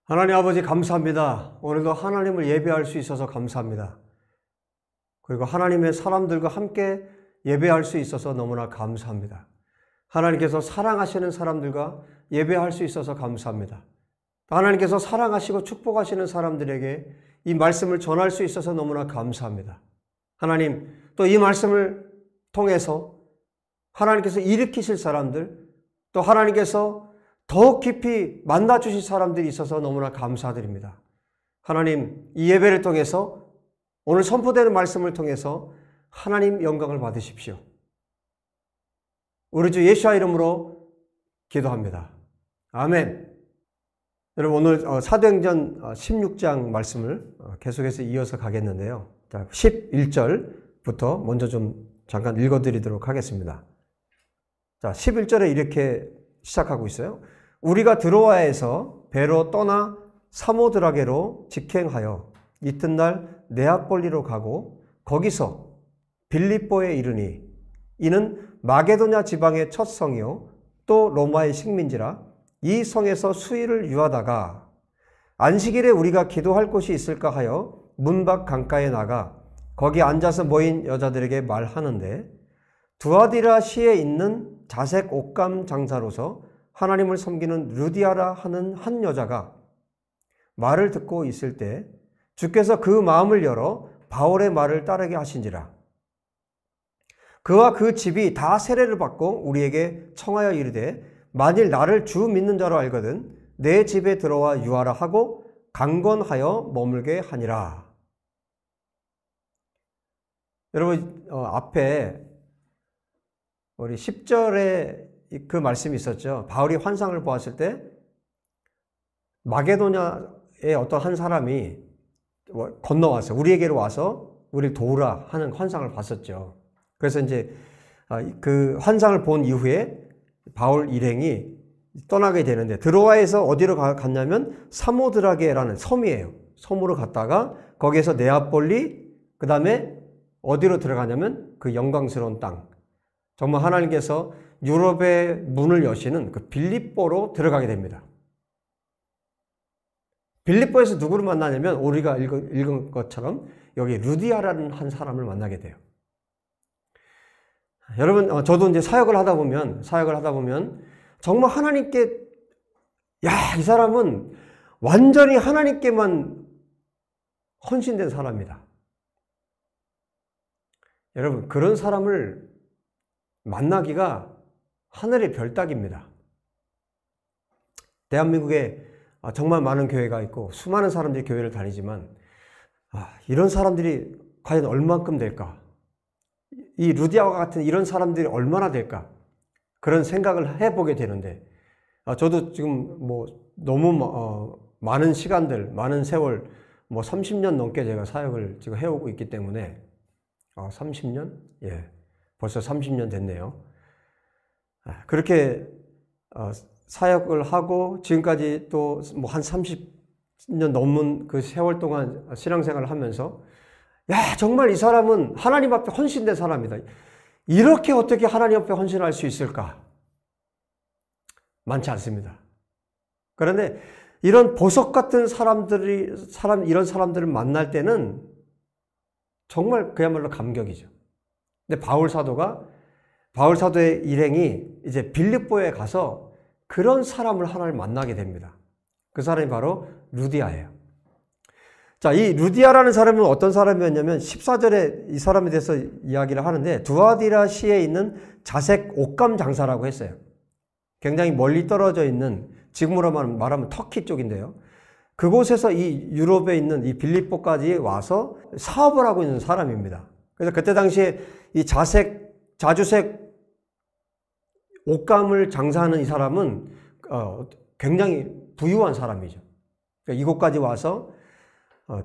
하나님 아버지 감사합니다. 오늘도 하나님을 예배할 수 있어서 감사합니다. 그리고 하나님의 사람들과 함께 예배할 수 있어서 너무나 감사합니다. 하나님께서 사랑하시는 사람들과 예배할 수 있어서 감사합니다. 하나님께서 사랑하시고 축복하시는 사람들에게 이 말씀을 전할 수 있어서 너무나 감사합니다. 하나님, 또 이 말씀을 통해서 하나님께서 일으키실 사람들, 또 하나님께서 더욱 깊이 만나주실 사람들이 있어서 너무나 감사드립니다. 하나님, 이 예배를 통해서 오늘 선포되는 말씀을 통해서 하나님 영광을 받으십시오. 우리 주 예수와 이름으로 기도합니다. 아멘. 여러분, 오늘 사도행전 16장 말씀을 계속해서 이어서 가겠는데요. 11절부터 먼저 좀 잠깐 읽어드리도록 하겠습니다. 자, 11절에 이렇게 시작하고 있어요. 우리가 드로아에서 배로 떠나 사모드라게로 직행하여 이튿날 네아폴리로 가고 거기서 빌립보에 이르니 이는 마게도냐 지방의 첫 성이요 또 로마의 식민지라 이 성에서 수일을 유하다가 안식일에 우리가 기도할 곳이 있을까 하여 문 밖 강가에 나가 거기 앉아서 모인 여자들에게 말하는데 두아디라 시에 있는 자색 옷감 장사로서 하나님을 섬기는 루디아라 하는 한 여자가 말을 듣고 있을 때 주께서 그 마음을 열어 바울의 말을 따르게 하신지라. 그와 그 집이 다 세례를 받고 우리에게 청하여 이르되 만일 나를 주 믿는 자로 알거든 내 집에 들어와 유하라 하고 강권하여 머물게 하니라. 여러분, 앞에 우리 10절에 그 말씀이 있었죠. 바울이 환상을 보았을 때 마게도냐의 어떤 한 사람이 건너와서 우리에게로 와서 우리를 도우라 하는 환상을 봤었죠. 그래서 이제 그 환상을 본 이후에 바울 일행이 떠나게 되는데 드로아에서 어디로 갔냐면 사모드라게라는 섬이에요. 섬으로 갔다가 거기에서 네아폴리, 그 다음에 어디로 들어가냐면 그 영광스러운 땅, 정말 하나님께서 유럽의 문을 여시는 그 빌립보로 들어가게 됩니다. 빌립보에서 누구를 만나냐면 우리가 읽은 것처럼 여기 루디아라는 한 사람을 만나게 돼요. 여러분, 저도 이제 사역을 하다 보면 정말 하나님께, 이 사람은 완전히 하나님께만 헌신된 사람이다. 여러분, 그런 사람을 만나기가 하늘의 별따기입니다. 대한민국에 정말 많은 교회가 있고 수많은 사람들이 교회를 다니지만 이런 사람들이 과연 얼만큼 될까? 이 루디아와 같은 이런 사람들이 얼마나 될까? 그런 생각을 해보게 되는데 저도 지금 너무 많은 시간들, 많은 세월 30년 넘게 제가 사역을 지금 해오고 있기 때문에 30년? 예, 벌써 30년 됐네요. 그렇게 사역을 하고 지금까지 또 한 30년 넘은 그 세월 동안 신앙생활을 하면서 정말 이 사람은 하나님 앞에 헌신된 사람이다. 이렇게 어떻게 하나님 앞에 헌신할 수 있을까? 많지 않습니다. 그런데 이런 보석 같은 이런 사람들을 만날 때는 정말 그야말로 감격이죠. 근데 바울 사도의 일행이 이제 빌립보에 가서 그런 사람을 하나를 만나게 됩니다. 그 사람이 바로 루디아예요. 자, 이 루디아라는 사람은 어떤 사람이었냐면 14절에 이 사람에 대해서 이야기를 하는데 두아디라 시에 있는 자색 옷감 장사라고 했어요. 굉장히 멀리 떨어져 있는, 지금으로 말하면 터키 쪽인데요. 그곳에서 이 유럽에 있는 이 빌립보까지 와서 사업을 하고 있는 사람입니다. 그래서 그때 당시에 이 자주색 옷감을 장사하는 이 사람은 굉장히 부유한 사람이죠. 그러니까 이곳까지 와서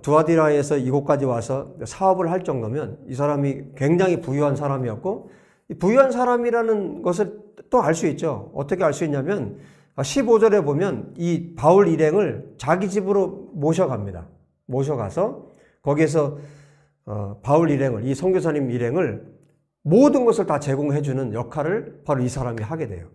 두아디라에서 이곳까지 와서 사업을 할 정도면 이 사람이 굉장히 부유한 사람이었고, 이 부유한 사람이라는 것을 또 알 수 있죠. 어떻게 알 수 있냐면 15절에 보면 이 바울 일행을 자기 집으로 모셔갑니다. 모셔가서 거기에서 바울 일행을, 이 선교사님 일행을 모든 것을 다 제공해주는 역할을 바로 이 사람이 하게 돼요.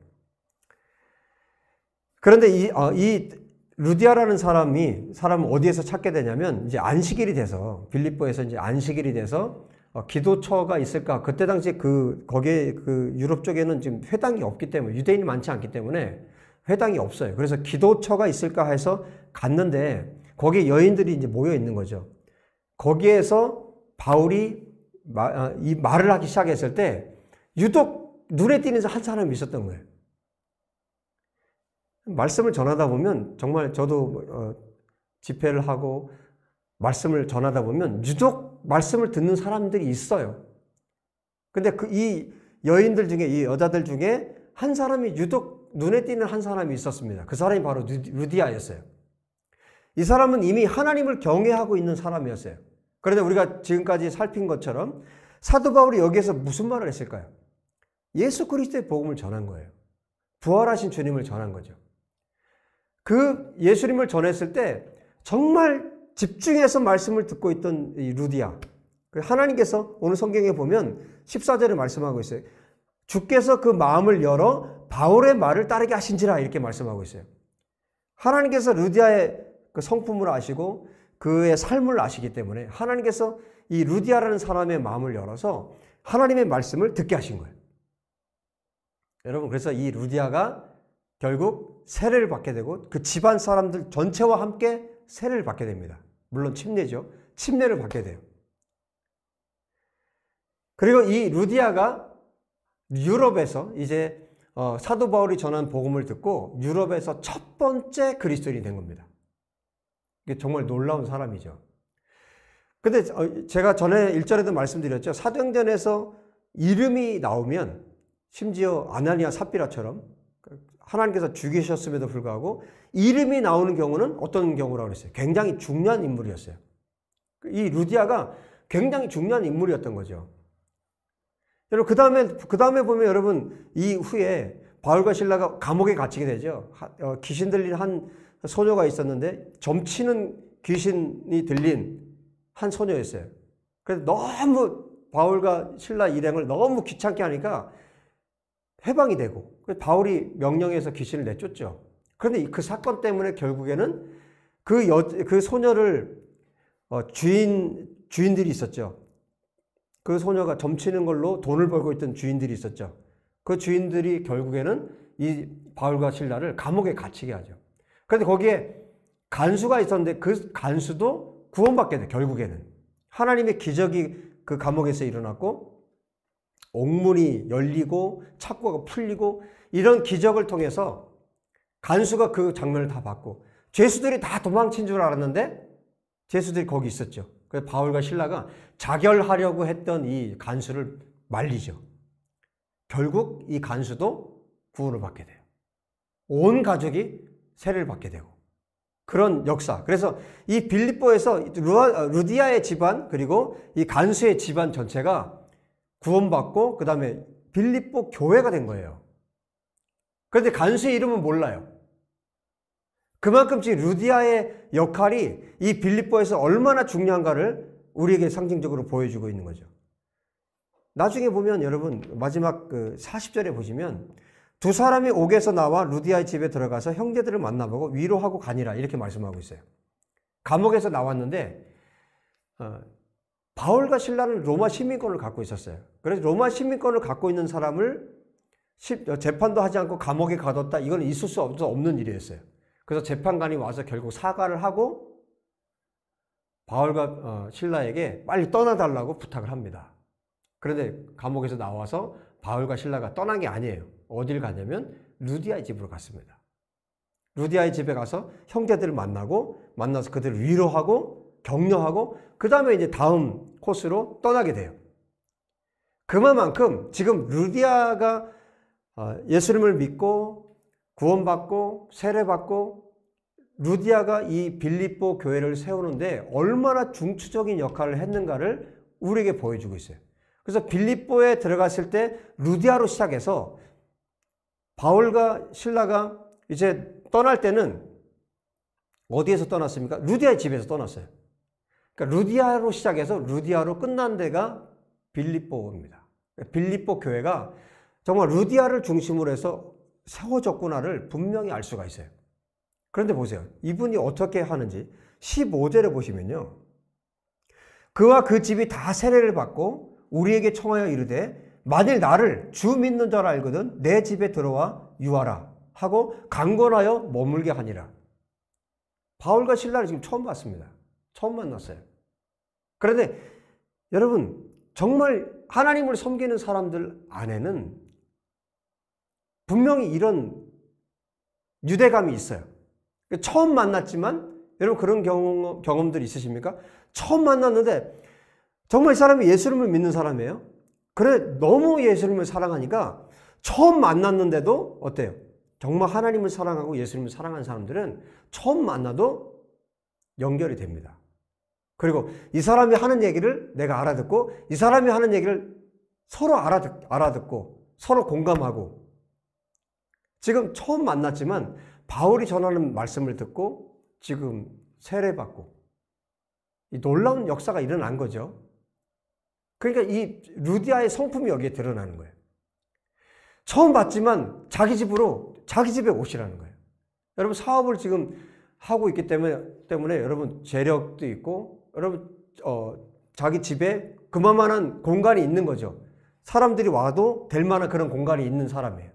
그런데 이 루디아라는 사람은 어디에서 찾게 되냐면 이제 안식일이 돼서 빌립보에서 이제 안식일이 돼서 기도처가 있을까? 그때 당시 거기에 유럽 쪽에는 지금 회당이 없기 때문에 유대인이 많지 않기 때문에 회당이 없어요. 그래서 기도처가 있을까 해서 갔는데 거기에 여인들이 이제 모여 있는 거죠. 거기에서 바울이 이 말을 하기 시작했을 때 유독 눈에 띄는 한 사람이 있었던 거예요. 말씀을 전하다 보면 정말 저도 집회를 하고 말씀을 전하다 보면 유독 말씀을 듣는 사람들이 있어요. 근데 이 여인들 중에, 이 여자들 중에 한 사람이 유독 눈에 띄는 한 사람이 있었습니다. 그 사람이 바로 루디아였어요. 이 사람은 이미 하나님을 경외하고 있는 사람이었어요. 그런데 우리가 지금까지 살핀 것처럼 사도 바울이 여기에서 무슨 말을 했을까요? 예수 그리스도의 복음을 전한 거예요. 부활하신 주님을 전한 거죠. 그 예수님을 전했을 때 정말 집중해서 말씀을 듣고 있던 이 루디아. 하나님께서 오늘 성경에 보면 14절에 말씀하고 있어요. 주께서 그 마음을 열어 바울의 말을 따르게 하신지라 이렇게 말씀하고 있어요. 하나님께서 루디아의 그 성품을 아시고 그의 삶을 아시기 때문에 하나님께서 이 루디아라는 사람의 마음을 열어서 하나님의 말씀을 듣게 하신 거예요. 여러분, 그래서 이 루디아가 결국 세례를 받게 되고 그 집안 사람들 전체와 함께 세례를 받게 됩니다. 물론 침례죠. 침례를 받게 돼요. 그리고 이 루디아가 유럽에서 이제 사도 바울이 전한 복음을 듣고 유럽에서 첫 번째 그리스도인이 된 겁니다. 이게 정말 놀라운 사람이죠. 근데 제가 전에 1절에도 말씀드렸죠. 사도행전에서 이름이 나오면 심지어 아나니아 삽비라처럼 하나님께서 죽이셨음에도 불구하고 이름이 나오는 경우는 어떤 경우라고 그랬어요? 굉장히 중요한 인물이었어요. 이 루디아가 굉장히 중요한 인물이었던 거죠. 여러분, 그 다음에 보면 여러분, 이후에 바울과 실라가 감옥에 갇히게 되죠. 귀신 들린 한 소녀가 있었는데 점치는 귀신이 들린 한 소녀였어요. 그래서 너무 바울과 실라 일행을 너무 귀찮게 하니까 해방이 되고 바울이 명령해서 귀신을 내쫓죠. 그런데 그 사건 때문에 결국에는 그 소녀를 주인들이 있었죠. 그 소녀가 점치는 걸로 돈을 벌고 있던 주인들이 있었죠. 그 주인들이 결국에는 이 바울과 실라를 감옥에 갇히게 하죠. 그런데 거기에 간수가 있었는데 그 간수도 구원받게 돼. 결국에는 하나님의 기적이 그 감옥에서 일어났고 옥문이 열리고 착고가 풀리고 이런 기적을 통해서 간수가 그 장면을 다 봤고 죄수들이 다 도망친 줄 알았는데 죄수들이 거기 있었죠. 그래서 바울과 실라가 자결하려고 했던 이 간수를 말리죠. 결국 이 간수도 구원을 받게 돼요. 온 가족이 세례를 받게 되고 그런 역사. 그래서 이 빌립보에서 루디아의 집안 그리고 이 간수의 집안 전체가 구원받고 그 다음에 빌립보 교회가 된 거예요. 그런데 간수의 이름은 몰라요. 그만큼 지금 루디아의 역할이 이 빌립보에서 얼마나 중요한가를 우리에게 상징적으로 보여주고 있는 거죠. 나중에 보면 여러분 마지막 40절에 보시면 두 사람이 옥에서 나와 루디아의 집에 들어가서 형제들을 만나보고 위로하고 가니라 이렇게 말씀하고 있어요. 감옥에서 나왔는데 바울과 실라는 로마 시민권을 갖고 있었어요. 그래서 로마 시민권을 갖고 있는 사람을 재판도 하지 않고 감옥에 가뒀다. 이건 있을 수 없는 일이었어요. 그래서 재판관이 와서 결국 사과를 하고 바울과 실라에게 빨리 떠나달라고 부탁을 합니다. 그런데 감옥에서 나와서 바울과 실라가 떠난 게 아니에요. 어딜 가냐면 루디아의 집으로 갔습니다. 루디아의 집에 가서 형제들을 만나서 그들을 위로하고 격려하고 그 다음에 이제 다음 코스로 떠나게 돼요. 그만큼 지금 루디아가 예수님을 믿고 구원받고 세례받고 루디아가 이 빌립보 교회를 세우는데 얼마나 중추적인 역할을 했는가를 우리에게 보여주고 있어요. 그래서 빌립보에 들어갔을 때 루디아로 시작해서 바울과 실라가 이제 떠날 때는 어디에서 떠났습니까? 루디아의 집에서 떠났어요. 그러니까 루디아로 시작해서 루디아로 끝난 데가 빌립보입니다. 빌립보 교회가 정말 루디아를 중심으로 해서 세워졌구나를 분명히 알 수가 있어요. 그런데 보세요. 이분이 어떻게 하는지 15절에 보시면요. 그와 그 집이 다 세례를 받고 우리에게 청하여 이르되 만일 나를 주 믿는 자라 알거든 내 집에 들어와 유하라 하고 강권하여 머물게 하니라. 바울과 실라를 지금 처음 봤습니다. 처음 만났어요. 그런데 여러분 정말 하나님을 섬기는 사람들 안에는 분명히 이런 유대감이 있어요. 처음 만났지만 여러분 그런 경험들이 있으십니까? 처음 만났는데 정말 이 사람이 예수님을 믿는 사람이에요. 그래 너무 예수님을 사랑하니까 처음 만났는데도 어때요? 정말 하나님을 사랑하고 예수님을 사랑하는 사람들은 처음 만나도 연결이 됩니다. 그리고 이 사람이 하는 얘기를 내가 알아듣고 이 사람이 하는 얘기를 서로 알아듣고 서로 공감하고 지금 처음 만났지만 바울이 전하는 말씀을 듣고 지금 세례받고 이 놀라운 역사가 일어난 거죠. 그러니까 이 루디아의 성품이 여기에 드러나는 거예요. 처음 봤지만 자기 집에 오시라는 거예요. 여러분 사업을 지금 하고 있기 때문에 여러분 재력도 있고 여러분 자기 집에 그만한 공간이 있는 거죠. 사람들이 와도 될 만한 그런 공간이 있는 사람이에요.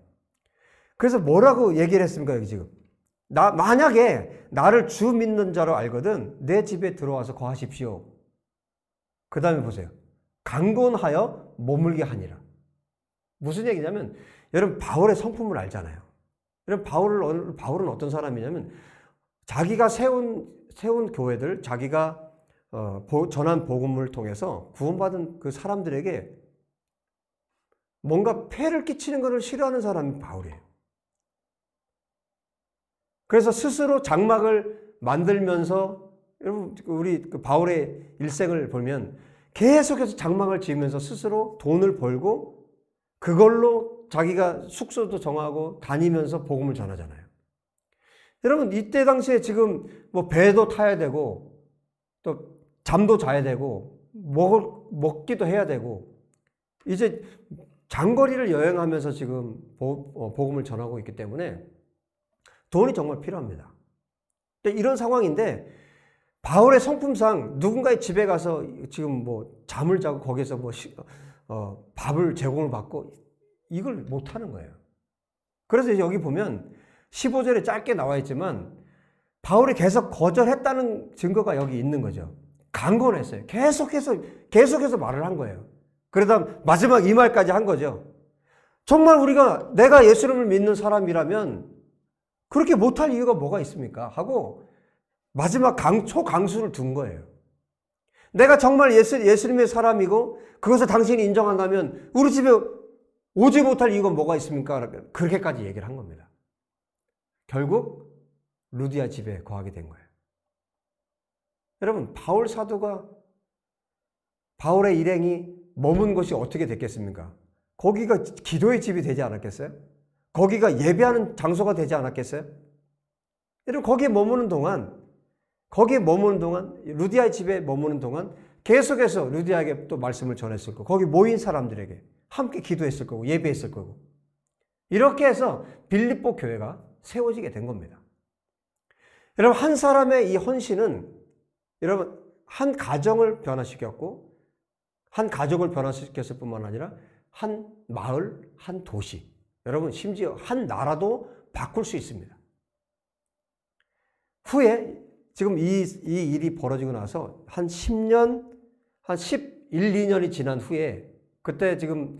그래서 뭐라고 얘기를 했습니까? 여기 지금 만약에 나를 주 믿는 자로 알거든 내 집에 들어와서 거하십시오. 그 다음에 보세요. 강권하여 머물게 하니라. 무슨 얘기냐면 여러분 바울의 성품을 알잖아요. 여러분 바울은 어떤 사람이냐면 자기가 세운 교회들 자기가 전한 복음을 통해서 구원받은 그 사람들에게 뭔가 폐를 끼치는 것을 싫어하는 사람이 바울이에요. 그래서 스스로 장막을 만들면서 여러분 우리 그 바울의 일생을 보면 계속해서 장막을 지으면서 스스로 돈을 벌고 그걸로 자기가 숙소도 정하고 다니면서 복음을 전하잖아요. 여러분 이때 당시에 지금 뭐 배도 타야 되고 또 잠도 자야 되고 먹기도 해야 되고 이제 장거리를 여행하면서 지금 복음을 전하고 있기 때문에 돈이 정말 필요합니다. 이런 상황인데 바울의 성품상 누군가의 집에 가서 지금 뭐 잠을 자고 거기서 뭐 밥을 제공을 받고 이걸 못 하는 거예요. 그래서 여기 보면 15절에 짧게 나와 있지만 바울이 계속 거절했다는 증거가 여기 있는 거죠. 강권했어요. 계속해서 말을 한 거예요. 그러다 마지막 이 말까지 한 거죠. 정말 내가 예수님을 믿는 사람이라면 그렇게 못할 이유가 뭐가 있습니까? 하고 마지막 초강수를 둔 거예요. 내가 정말 예수님의 사람이고 그것을 당신이 인정한다면 우리 집에 오지 못할 이유가 뭐가 있습니까? 그렇게까지 얘기를 한 겁니다. 결국 루디아 집에 거하게 된 거예요. 여러분 바울 사도가 바울의 일행이 머문 곳이 어떻게 됐겠습니까? 거기가 기도의 집이 되지 않았겠어요? 거기가 예배하는 장소가 되지 않았겠어요? 여러분 거기에 머무는 동안 루디아의 집에 머무는 동안 계속해서 루디아에게 또 말씀을 전했을 거고 거기 모인 사람들에게 함께 기도했을 거고 예배했을 거고 이렇게 해서 빌립보 교회가 세워지게 된 겁니다. 여러분 한 사람의 이 헌신은 여러분 한 가정을 변화시켰고 한 가족을 변화시켰을 뿐만 아니라 한 마을, 한 도시 여러분 심지어 한 나라도 바꿀 수 있습니다. 후에 지금 이 일이 벌어지고 나서 한 10년, 한 11, 2년이 지난 후에 그때 지금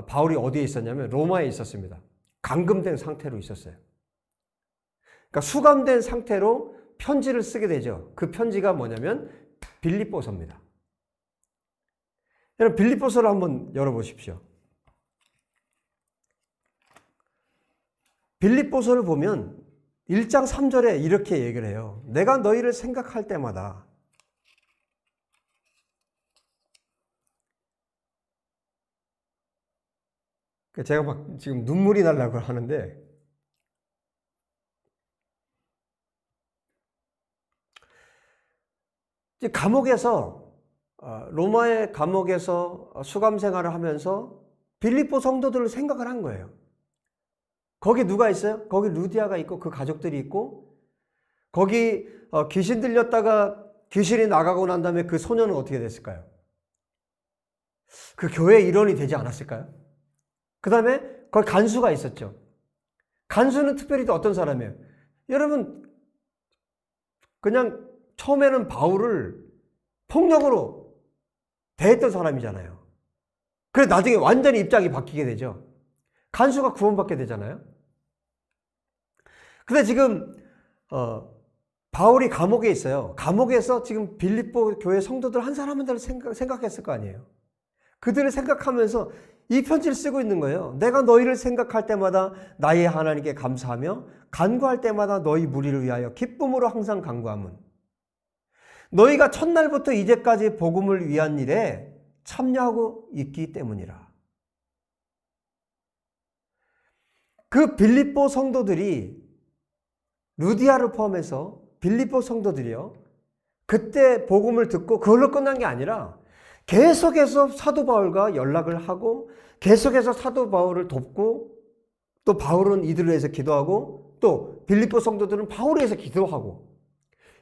바울이 어디에 있었냐면 로마에 있었습니다. 감금된 상태로 있었어요. 그러니까 수감된 상태로 편지를 쓰게 되죠. 그 편지가 뭐냐면 빌립보서입니다. 여러분 빌립보서를 한번 열어보십시오. 빌립보서를 보면 1장 3절에 이렇게 얘기를 해요. 내가 너희를 생각할 때마다 제가 막 지금 눈물이 나려고 하는데 감옥에서 로마의 감옥에서 수감 생활을 하면서 빌립보 성도들을 생각을 한 거예요. 거기 누가 있어요? 거기 루디아가 있고 그 가족들이 있고 거기 귀신 들렸다가 귀신이 나가고 난 다음에 그 소년은 어떻게 됐을까요? 그 교회 일원이 되지 않았을까요? 그 다음에 거기 간수가 있었죠. 간수는 특별히 또 어떤 사람이에요? 여러분, 그냥 처음에는 바울을 폭력으로 대했던 사람이잖아요. 그래 나중에 완전히 입장이 바뀌게 되죠. 간수가 구원받게 되잖아요. 근데 지금 바울이 감옥에 있어요. 감옥에서 지금 빌립보 교회 성도들 한 사람 한 사람 생각했을 거 아니에요. 그들을 생각하면서 이 편지를 쓰고 있는 거예요. 내가 너희를 생각할 때마다 나의 하나님께 감사하며 간구할 때마다 너희 무리를 위하여 기쁨으로 항상 간구함은 너희가 첫날부터 이제까지 복음을 위한 일에 참여하고 있기 때문이라. 그 빌립보 성도들이 루디아를 포함해서 빌립보 성도들이요. 그때 복음을 듣고 그걸로 끝난 게 아니라 계속해서 사도 바울과 연락을 하고 계속해서 사도 바울을 돕고 또 바울은 이들을 위해서 기도하고 또 빌립보 성도들은 바울을 위해서 기도하고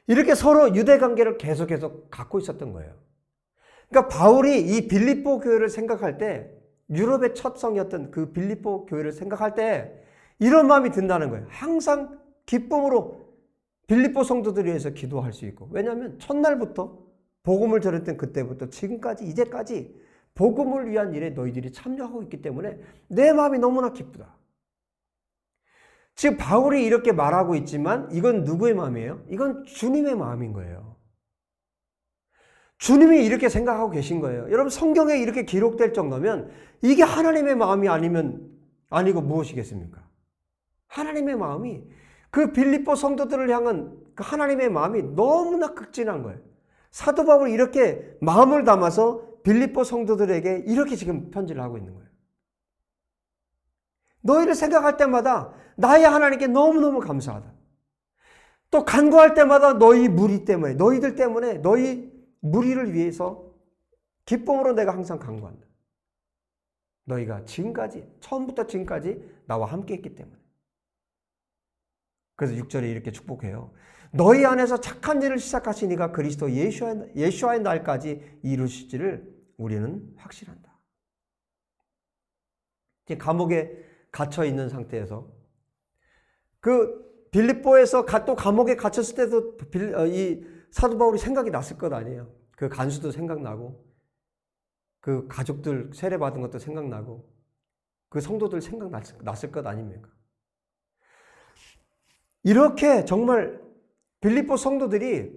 이렇게 서로 유대 관계를 계속해서 갖고 있었던 거예요. 그러니까 바울이 이 빌립보 교회를 생각할 때 유럽의 첫 성이었던 그 빌립보 교회를 생각할 때 이런 마음이 든다는 거예요. 항상 기쁨으로 빌립보 성도들을 위해서 기도할 수 있고 왜냐하면 첫날부터 복음을 들었던 그때부터 지금까지 이제까지 복음을 위한 일에 너희들이 참여하고 있기 때문에 내 마음이 너무나 기쁘다. 지금 바울이 이렇게 말하고 있지만 이건 누구의 마음이에요? 이건 주님의 마음인 거예요. 주님이 이렇게 생각하고 계신 거예요. 여러분 성경에 이렇게 기록될 정도면 이게 하나님의 마음이 아니고 무엇이겠습니까? 하나님의 마음이 그 빌립보 성도들을 향한 그 하나님의 마음이 너무나 극진한 거예요. 사도 바울이 이렇게 마음을 담아서 빌립보 성도들에게 이렇게 지금 편지를 하고 있는 거예요. 너희를 생각할 때마다 나의 하나님께 너무너무 감사하다. 또 간구할 때마다 너희 무리 때문에 너희들 때문에 너희 무리를 위해서 기쁨으로 내가 항상 간구한다. 너희가 지금까지 처음부터 지금까지 나와 함께 했기 때문에. 그래서 6절에 이렇게 축복해요. 너희 안에서 착한 일을 시작하신 이가 그리스도 예수와의 날까지 이루실지를 우리는 확실한다. 감옥에 갇혀 있는 상태에서 그 빌립보에서 또 감옥에 갇혔을 때도 이 사도 바울이 생각이 났을 것 아니에요. 그 간수도 생각나고 그 가족들 세례받은 것도 생각나고 그 성도들 생각났을 것 아닙니까? 이렇게 정말 빌립보 성도들이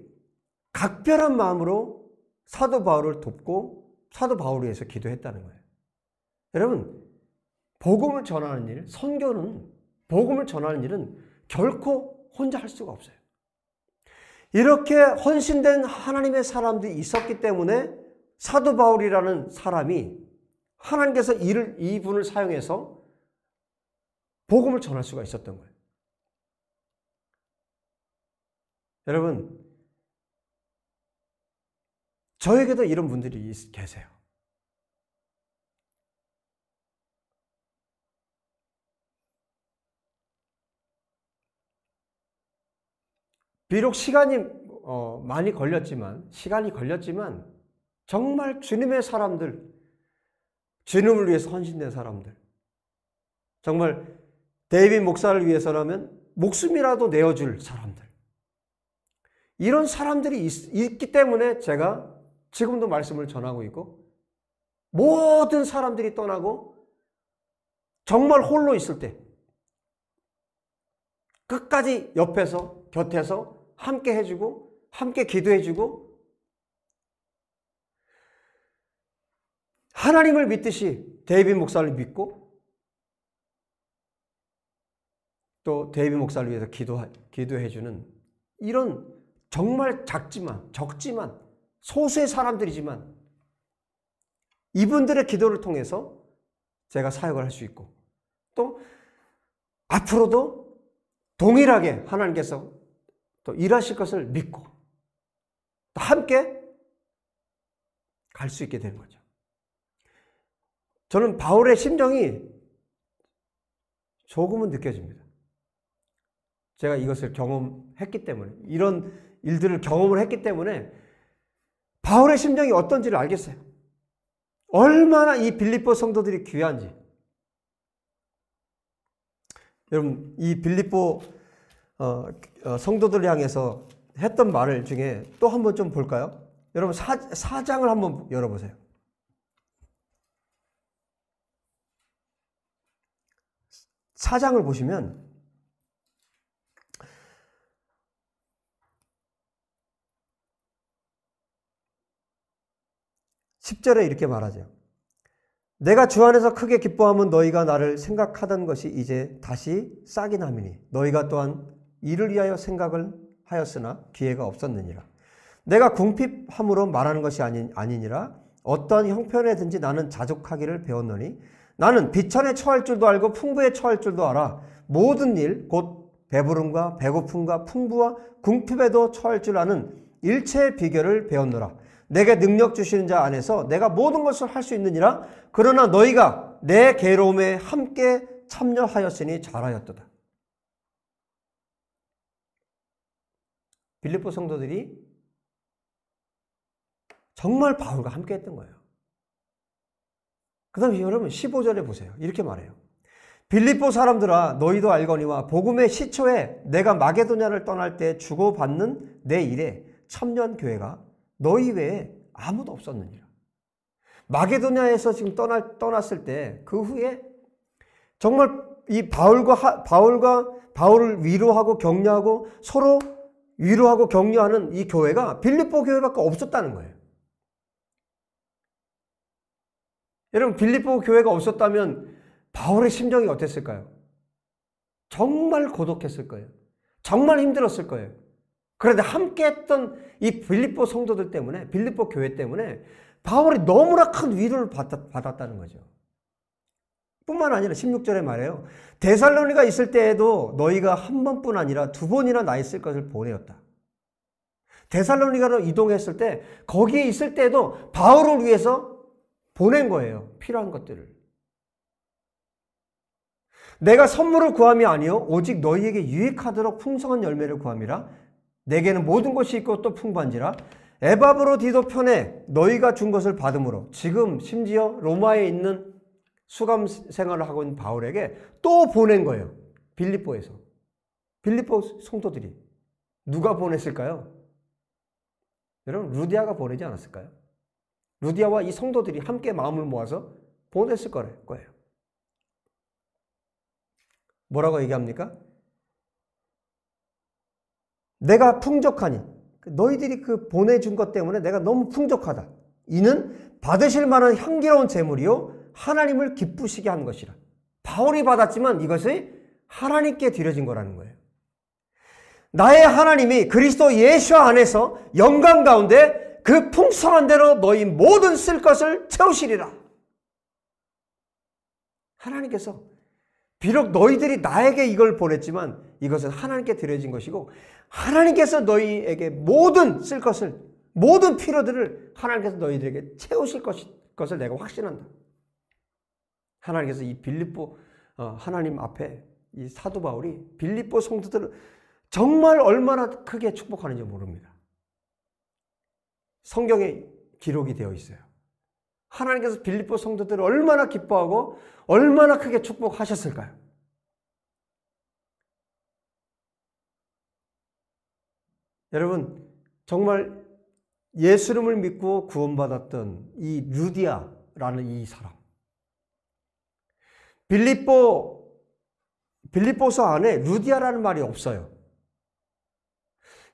각별한 마음으로 사도 바울을 돕고 사도 바울을 위해서 기도했다는 거예요. 여러분, 복음을 전하는 일, 선교는 복음을 전하는 일은 결코 혼자 할 수가 없어요. 이렇게 헌신된 하나님의 사람들이 있었기 때문에 사도 바울이라는 사람이 하나님께서 이분을 사용해서 복음을 전할 수가 있었던 거예요. 여러분, 저에게도 이런 분들이 계세요. 비록 시간이 걸렸지만 정말 주님의 사람들, 주님을 위해서 헌신된 사람들, 정말 데이빗 목사를 위해서라면 목숨이라도 내어줄 사람들, 이런 사람들이 있기 때문에 제가 지금도 말씀을 전하고 있고 모든 사람들이 떠나고 정말 홀로 있을 때 끝까지 옆에서 곁에서 함께 해주고 함께 기도해주고 하나님을 믿듯이 데이빗 목사를 믿고 또 데이빗 목사를 위해서 기도해주는 이런 정말 적지만 소수의 사람들이지만 이분들의 기도를 통해서 제가 사역을 할 수 있고 또 앞으로도 동일하게 하나님께서 또 일하실 것을 믿고 또 함께 갈 수 있게 되는 거죠. 저는 바울의 심정이 조금은 느껴집니다. 제가 이것을 경험했기 때문에, 이런 일들을 경험을 했기 때문에 바울의 심정이 어떤지를 알겠어요. 얼마나 이 빌립보 성도들이 귀한지. 여러분, 이 빌립보 성도들을 향해서 했던 말을 중에 또 한번 좀 볼까요? 여러분, 4장을 한번 열어보세요. 4장을 보시면 10절에 이렇게 말하죠. 내가 주 안에서 크게 기뻐함은 너희가 나를 생각하던 것이 이제 다시 싹이 남이니 너희가 또한 이를 위하여 생각을 하였으나 기회가 없었느니라. 내가 궁핍함으로 말하는 것이 아니니라. 어떠한 형편에든지 나는 자족하기를 배웠노니 나는 비천에 처할 줄도 알고 풍부에 처할 줄도 알아. 모든 일 곧 배부름과 배고픔과 풍부와 궁핍에도 처할 줄 아는 일체의 비결을 배웠노라. 내게 능력 주시는 자 안에서 내가 모든 것을 할 수 있느니라. 그러나 너희가 내 괴로움에 함께 참여하였으니 잘하였도다. 빌립보 성도들이 정말 바울과 함께 했던 거예요. 그 다음에 여러분 15절에 보세요. 이렇게 말해요. 빌립보 사람들아 너희도 알거니와 복음의 시초에 내가 마게도냐를 떠날 때 주고받는 내 일에 청년교회가 너희 외에 아무도 없었느니라. 마게도냐에서 지금 떠났을 때 그 후에 정말 이 바울을 위로하고 격려하고 서로 위로하고 격려하는 이 교회가 빌립보 교회밖에 없었다는 거예요. 여러분, 빌립보 교회가 없었다면 바울의 심정이 어땠을까요? 정말 고독했을 거예요. 정말 힘들었을 거예요. 그런데 함께 했던 이 빌립보 성도들 때문에, 빌립보 교회 때문에 바울이 너무나 큰 위로를 받았다는 거죠. 뿐만 아니라 16절에 말해요. 데살로니가 있을 때에도 너희가 한 번뿐 아니라 두 번이나 나 있을 것을 보내었다. 데살로니가로 이동했을 때 거기에 있을 때에도 바울을 위해서 보낸 거예요. 필요한 것들을. 내가 선물을 구함이 아니요 오직 너희에게 유익하도록 풍성한 열매를 구함이라. 내게는 모든 것이 있고 또 풍부한지라. 에바브로디도 편에 너희가 준 것을 받음으로 지금 심지어 로마에 있는 수감 생활을 하고 있는 바울에게 또 보낸 거예요. 빌립보에서. 빌립보 성도들이. 누가 보냈을까요? 여러분, 루디아가 보내지 않았을까요? 루디아와 이 성도들이 함께 마음을 모아서 보냈을 거예요. 뭐라고 얘기합니까? 내가 풍족하니, 너희들이 그 보내준 것 때문에 내가 너무 풍족하다. 이는 받으실 만한 향기로운 제물이요 하나님을 기쁘시게 한 것이라. 바울이 받았지만 이것이 하나님께 드려진 거라는 거예요. 나의 하나님이 그리스도 예수 안에서 영광 가운데 그 풍성한 대로 너희 모든 쓸 것을 채우시리라. 하나님께서 비록 너희들이 나에게 이걸 보냈지만 이것은 하나님께 드려진 것이고 하나님께서 너희에게 모든 쓸 것을, 모든 필요들을 하나님께서 너희들에게 채우실 것을 내가 확신한다. 하나님께서 이 빌립보 하나님 앞에 이 사도 바울이 빌립보 성도들을 정말 얼마나 크게 축복하는지 모릅니다. 성경에 기록이 되어 있어요. 하나님께서 빌립보 성도들을 얼마나 기뻐하고 얼마나 크게 축복하셨을까요? 여러분, 정말 예수님을 믿고 구원받았던 이 루디아라는 이 사람. 빌립보서 안에 루디아라는 말이 없어요.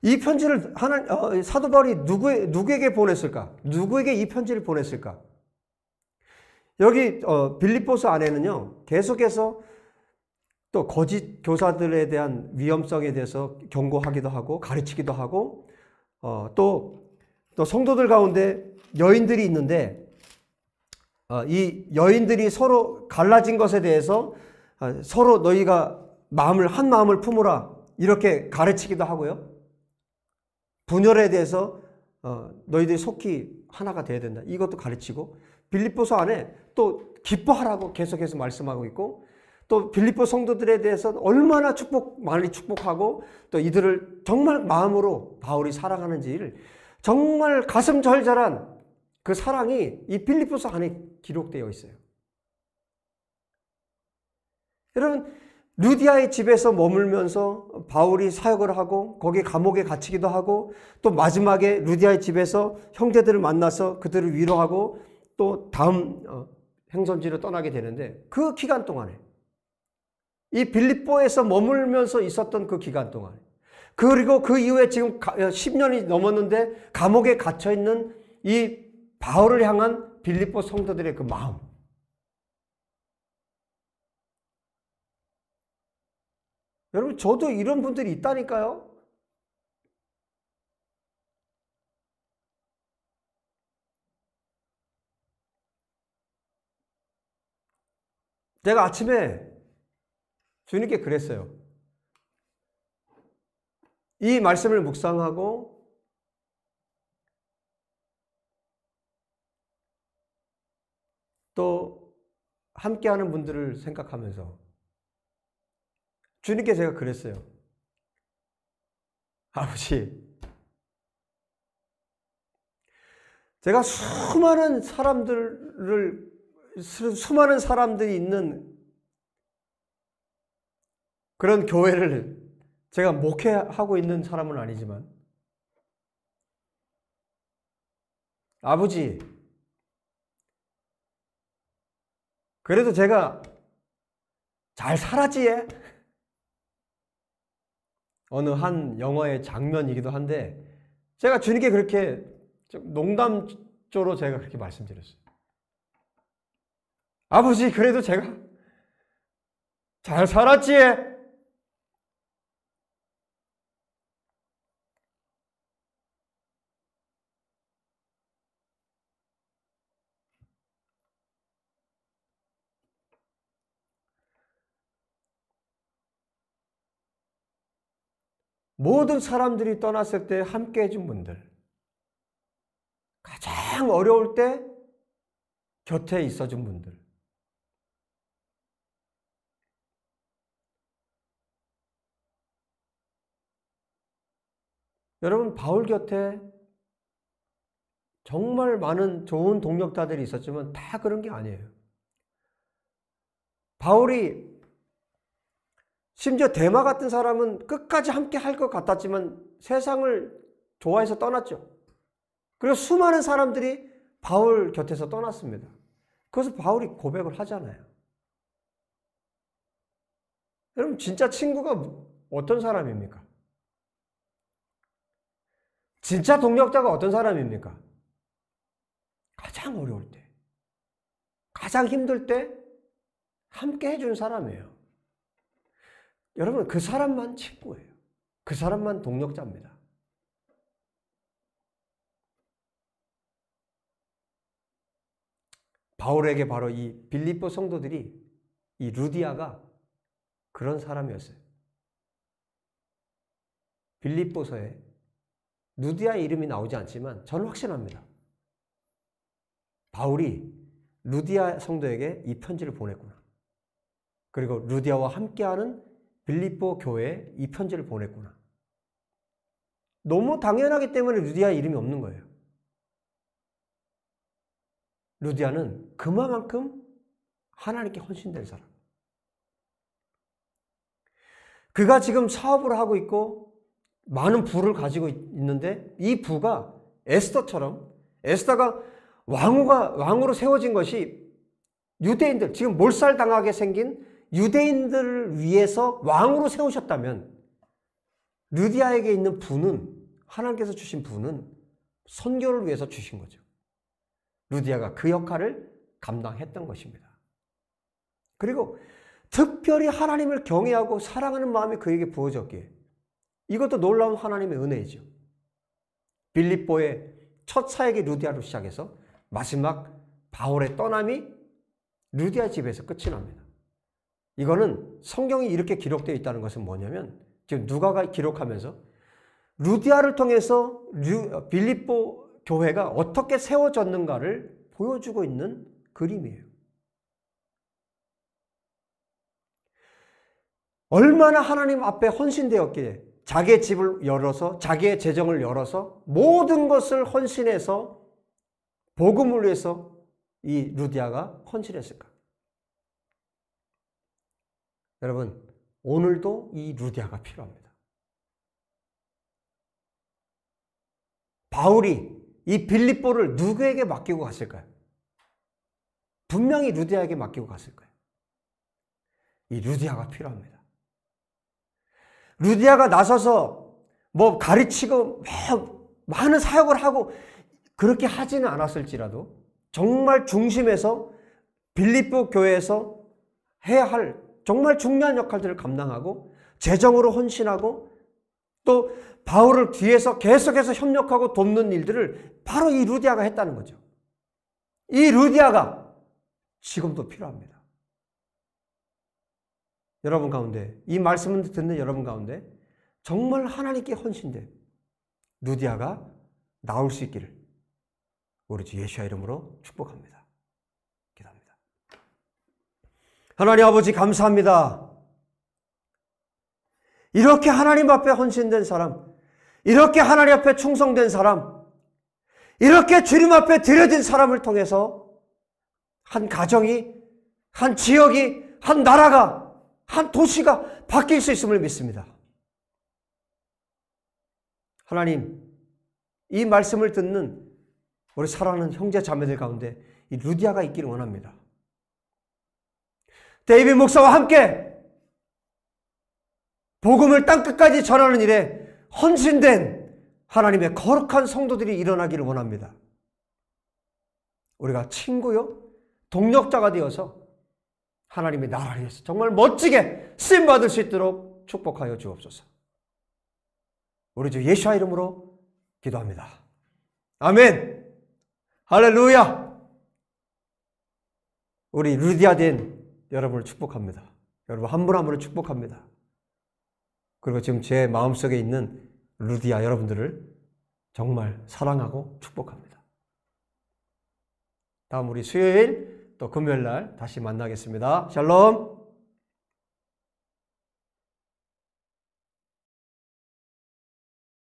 이 편지를 사도 바울이 누구에게 보냈을까? 누구에게 이 편지를 보냈을까? 여기 빌립보서 안에는요, 계속해서 또 거짓 교사들에 대한 위험성에 대해서 경고하기도 하고 가르치기도 하고 또 성도들 가운데 여인들이 있는데 이 여인들이 서로 갈라진 것에 대해서 서로 너희가 한 마음을 품으라 이렇게 가르치기도 하고요. 분열에 대해서 너희들이 속히 하나가 돼야 된다. 이것도 가르치고 빌립보서 안에 또 기뻐하라고 계속해서 말씀하고 있고 또 빌립보 성도들에 대해서 얼마나 많이 축복하고 또 이들을 정말 마음으로 바울이 사랑하는지를 정말 가슴 절절한 그 사랑이 이 빌립보서 안에 기록되어 있어요. 여러분, 루디아의 집에서 머물면서 바울이 사역을 하고 거기 감옥에 갇히기도 하고 또 마지막에 루디아의 집에서 형제들을 만나서 그들을 위로하고 또 다음 행선지로 떠나게 되는데, 그 기간 동안에 이 빌립보에서 머물면서 있었던 그 기간 동안에, 그리고 그 이후에 지금 10년이 넘었는데 감옥에 갇혀있는 이 바울을 향한 빌립보 성도들의 그 마음, 여러분, 저도 이런 분들이 있다니까요. 제가 아침에 주님께 그랬어요. 이 말씀을 묵상하고 또 함께하는 분들을 생각하면서 주님께 제가 그랬어요. 아버지, 제가 수많은 사람들이 있는 그런 교회를 제가 목회하고 있는 사람은 아니지만, 아버지, 그래도 제가 잘 살았지? 어느 한 영화의 장면이기도 한데 제가 주님께 그렇게 농담조로 제가 그렇게 말씀드렸어요. 아버지, 그래도 제가 잘 살았지? 모든 사람들이 떠났을 때 함께 해준 분들, 가장 어려울 때 곁에 있어준 분들, 여러분, 바울 곁에 정말 많은 좋은 동력자들이 있었지만 다 그런 게 아니에요. 바울이 심지어 데마 같은 사람은 끝까지 함께 할 것 같았지만 세상을 좋아해서 떠났죠. 그리고 수많은 사람들이 바울 곁에서 떠났습니다. 그래서 바울이 고백을 하잖아요. 여러분, 진짜 친구가 어떤 사람입니까? 진짜 동력자가 어떤 사람입니까? 가장 어려울 때, 가장 힘들 때 함께 해주는 사람이에요. 여러분, 그 사람만 친구예요. 그 사람만 동력자입니다. 바울에게 바로 이 빌립보 성도들이, 이 루디아가 그런 사람이었어요. 빌립보서에 루디아의 이름이 나오지 않지만 저는 확신합니다. 바울이 루디아 성도에게 이 편지를 보냈구나. 그리고 루디아와 함께하는 빌립보 교회에 이 편지를 보냈구나. 너무 당연하기 때문에 루디아의 이름이 없는 거예요. 루디아는 그만큼 하나님께 헌신된 사람. 그가 지금 사업을 하고 있고 많은 부를 가지고 있는데 이 부가 에스더처럼, 에스더가 왕으로 세워진 것이 유대인들, 지금 몰살당하게 생긴 유대인들을 위해서 왕으로 세우셨다면 루디아에게 있는 부는, 하나님께서 주신 부는 선교를 위해서 주신 거죠. 루디아가 그 역할을 감당했던 것입니다. 그리고 특별히 하나님을 경외하고 사랑하는 마음이 그에게 부어졌기에 이것도 놀라운 하나님의 은혜이죠. 빌립보의 첫 사역이 루디아로 시작해서 마지막 바울의 떠남이 루디아 집에서 끝이 납니다. 이거는 성경이 이렇게 기록되어 있다는 것은 뭐냐면, 지금 누가가 기록하면서 루디아를 통해서 빌립보 교회가 어떻게 세워졌는가를 보여주고 있는 그림이에요. 얼마나 하나님 앞에 헌신되었기에 자기의 집을 열어서 자기의 재정을 열어서 모든 것을 헌신해서 복음을 위해서 이 루디아가 헌신했을까? 여러분, 오늘도 이 루디아가 필요합니다. 바울이 이 빌립보를 누구에게 맡기고 갔을까요? 분명히 루디아에게 맡기고 갔을 거예요. 이 루디아가 필요합니다. 루디아가 나서서 뭐 가르치고 많은 사역을 하고 그렇게 하지는 않았을지라도 정말 중심에서 빌립보 교회에서 해야 할 정말 중요한 역할들을 감당하고 재정으로 헌신하고 또 바울을 뒤에서 계속해서 협력하고 돕는 일들을 바로 이 루디아가 했다는 거죠. 이 루디아가 지금도 필요합니다. 여러분 가운데, 이 말씀을 듣는 여러분 가운데 정말 하나님께 헌신된 루디아가 나올 수 있기를 우리 주 예수의 이름으로 축복합니다. 기도합니다. 하나님 아버지 감사합니다. 이렇게 하나님 앞에 헌신된 사람, 이렇게 하나님 앞에 충성된 사람, 이렇게 주님 앞에 드려진 사람을 통해서 한 가정이, 한 지역이, 한 나라가, 한 도시가 바뀔 수 있음을 믿습니다. 하나님, 이 말씀을 듣는 우리 사랑하는 형제 자매들 가운데 이 루디아가 있기를 원합니다. 데이빗 목사와 함께 복음을 땅끝까지 전하는 일에 헌신된 하나님의 거룩한 성도들이 일어나기를 원합니다. 우리가 친구요, 동력자가 되어서 하나님의 나라를 위해서 정말 멋지게 쓰임받을 수 있도록 축복하여 주옵소서. 우리 주 예수의 이름으로 기도합니다. 아멘. 할렐루야. 우리 루디아 된 여러분을 축복합니다. 여러분 한 분 한 분을 축복합니다. 그리고 지금 제 마음속에 있는 루디아 여러분들을 정말 사랑하고 축복합니다. 다음 우리 수요일 또 금요일 날 다시 만나겠습니다. 샬롬.